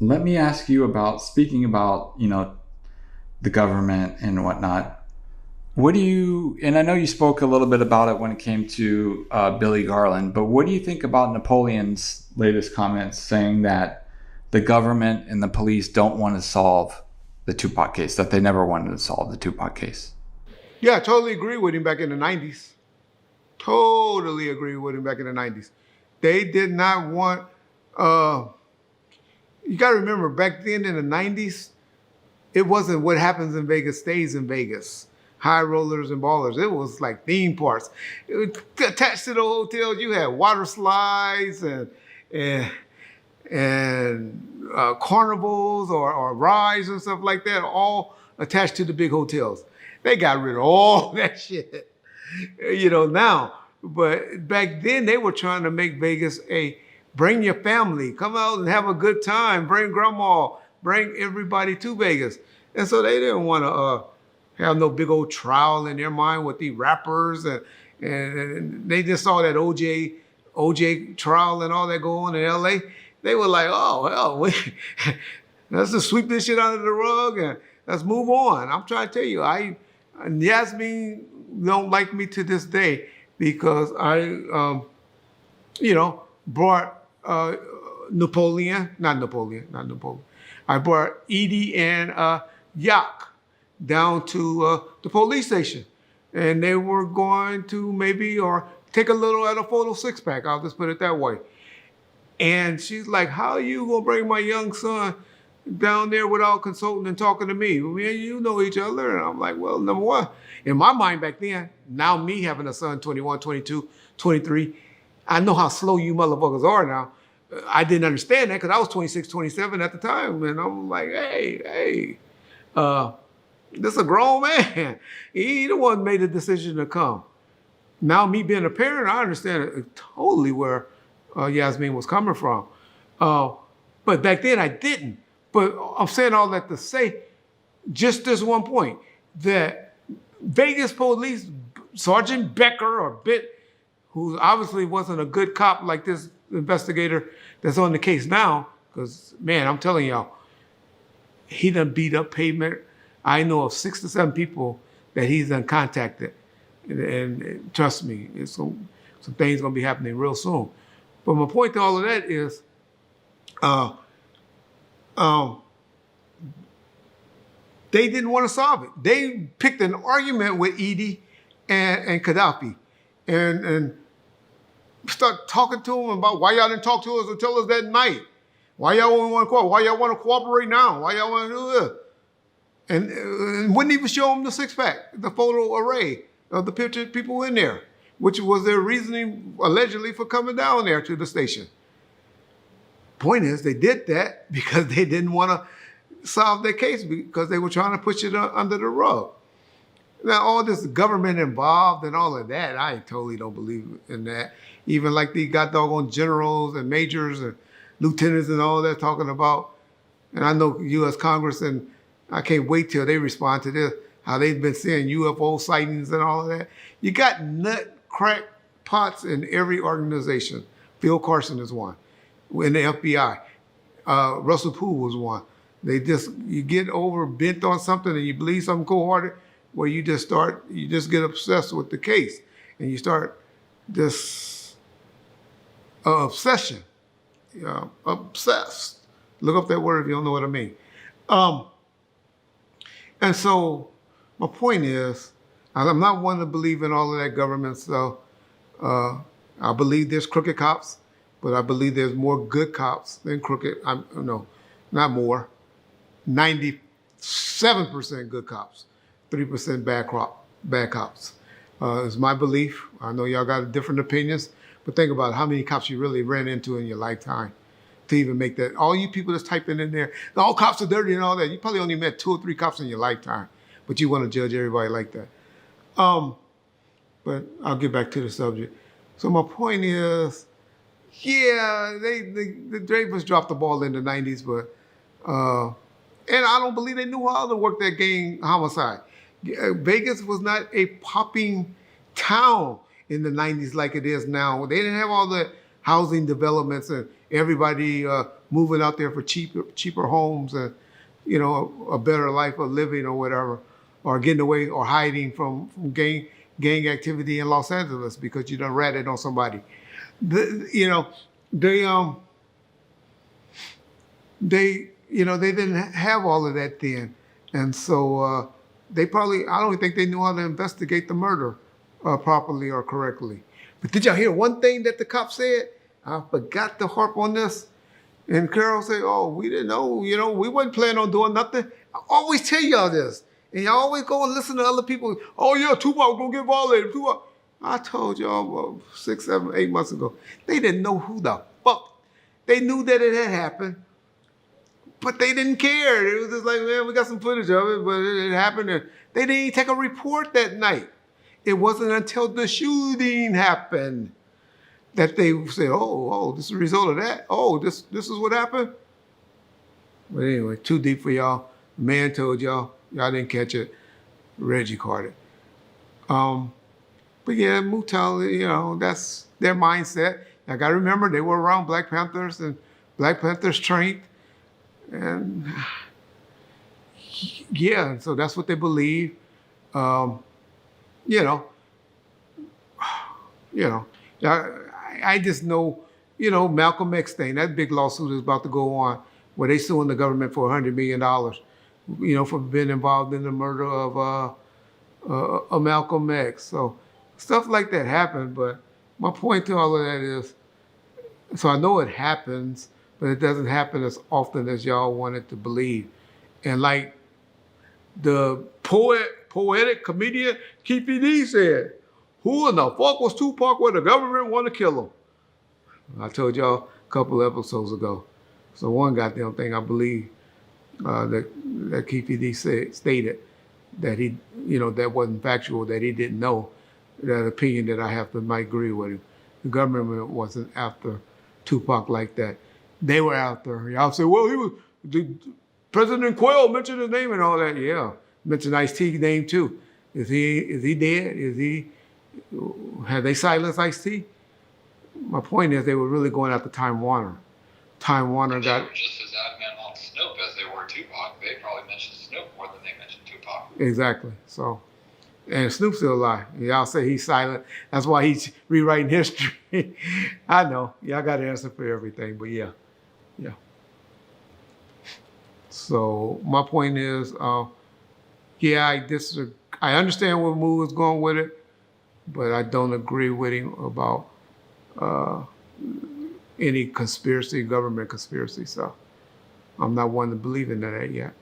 let me ask you about, speaking about, the government and whatnot. What do you, and I know you spoke a little bit about it when it came to Billy Garland, but what do you think about Napoleon's latest comments saying that the government and the police don't want to solve the 2Pac case, that they never wanted to solve the 2Pac case? Yeah, I totally agree with him back in the 90s. Totally agree with him back in the 90s. They did not want, you got to remember, back then in the 90s, it wasn't what happens in Vegas stays in Vegas. High rollers and ballers. It was like theme parks. It was attached to the hotels. You had water slides and carnivals or rides and stuff like that, all attached to the big hotels. They got rid of all that shit, now. But back then they were trying to make Vegas a bring your family, come out and have a good time, bring grandma, bring everybody to Vegas. And so they didn't want to have no big old trial in their mind with the rappers. And they just saw that OJ trial and all that go on in LA. They were like, oh, hell, let's just sweep this shit under the rug and let's move on. I'm trying to tell you, Yasmin don't like me to this day because I, brought not Napoleon. I brought Edie and Yak down to the police station. And they were going to maybe, or take a little at a photo 6-pack. I'll just put it that way. And she's like, how are you going to bring my young son down there without consulting and talking to me? Me and you know each other. And I'm like, well, number one, in my mind back then, now me having a son, 21, 22, 23, I know how slow you motherfuckers are now. I didn't understand that because I was 26, 27 at the time. And I'm like, hey, this is a grown man. He the one made the decision to come. Now me being a parent, I understand totally where Yasmin was coming from. But back then I didn't. But I'm saying all that to say, just this one point, that Vegas police, Sergeant Becker or Bitt, who obviously wasn't a good cop like this investigator that's on the case now, because, man, I'm telling y'all, he done beat up pavement. I know of 6 to 7 people that he's done contacted. And trust me, some things going to be happening real soon. But my point to all of that is, they didn't want to solve it. They picked an argument with Edie and Gaddafi and start talking to him about why y'all didn't talk to us or tell us that night. Why y'all don't want to cooperate? Why y'all want to cooperate now? Why y'all want to do this? And wouldn't even show them the 6-pack, the photo array of the picture people in there, which was their reasoning allegedly for coming down there to the station. Point is, they did that because they didn't want to solve their case because they were trying to push it under the rug. Now, all this government involved and all of that, I totally don't believe in that. Even like the got doggone generals and majors and lieutenants and all that talking about, and I know U.S. Congress, and I can't wait till they respond to this, how they've been seeing UFO sightings and all of that. You got nut crack pots in every organization. Phil Carson is one. In the FBI, Russell Poole was one. You get over bent on something and you believe something cold-hearted, where you just get obsessed with the case. And you start this obsession, obsessed. Look up that word if you don't know what I mean. And so my point is, I'm not one to believe in all of that government stuff. I believe there's crooked cops, but I believe there's more good cops than crooked. No, not more. 97% good cops, 3% bad cops. Is my belief. I know y'all got different opinions, but think about how many cops you really ran into in your lifetime to even make that. All you people that's typing in there, all cops are dirty and all that. You probably only met 2 or 3 cops in your lifetime, but you want to judge everybody like that. But I'll get back to the subject. So my point is, yeah, the Dreyfus dropped the ball in the 90s, but and I don't believe they knew how to work that gang homicide. Vegas was not a popping town in the 90s like it is now. They didn't have all the housing developments and everybody moving out there for cheaper homes and, you know, a better life of living or whatever, or getting away or hiding from gang activity in Los Angeles because you done ratted on somebody. You know, they didn't have all of that then. And so they probably, I don't think they knew how to investigate the murder properly or correctly. But did y'all hear one thing that the cop said? I forgot to harp on this. And Carol said, oh, we didn't know, you know, we wasn't planning on doing nothing. I always tell y'all this. And y'all always go and listen to other people. Oh, yeah, 2Pac gonna get violated. 2Pac. I told y'all 6, 7, 8 months ago. They didn't know who the fuck. They knew that it had happened, but they didn't care. It was just like, man, we got some footage of it, but it happened. And they didn't even take a report that night. It wasn't until the shooting happened that they said, oh, this is a result of that. Oh, this is what happened. But anyway, too deep for y'all. The man told y'all. Y'all didn't catch it. Reggie caught it. But yeah, Mutal, you know, that's their mindset. I got to remember they were around Black Panthers and Black Panthers strength. And yeah, so that's what they believe. You know, I just know, you know, Malcolm X thing, that big lawsuit is about to go on where they suing the government for $100 million, you know, for being involved in the murder of Malcolm X. So stuff like that happened, but my point to all of that is, so I know it happens, but it doesn't happen as often as y'all want it to believe. And like the poetic comedian Keefe D said, who in the fuck was 2Pac where the government want to kill him? I told y'all a couple episodes ago. So one goddamn thing I believe that Keefe D stated that he, you know, that wasn't factual, that he didn't know. That opinion that I have to might agree with him. The government wasn't after 2Pac like that. They were after. Y'all say, well, he was, President Quayle mentioned his name and all that. Yeah, mentioned Ice-T's name too. Is he dead? Have they silenced Ice-T? My point is they were really going after Time Warner. Time Warner they got... were just as adamant on Snoop as they were 2Pac. They probably mentioned Snoop more than they mentioned 2Pac. Exactly. So, and Snoop's still alive. Y'all say he's silent. That's why he's rewriting history. I know. Y'all got an answer for everything, but yeah. So my point is, yeah, I understand where Moo is going with it, but I don't agree with him about any conspiracy, government conspiracy. So I'm not one to believe in that yet.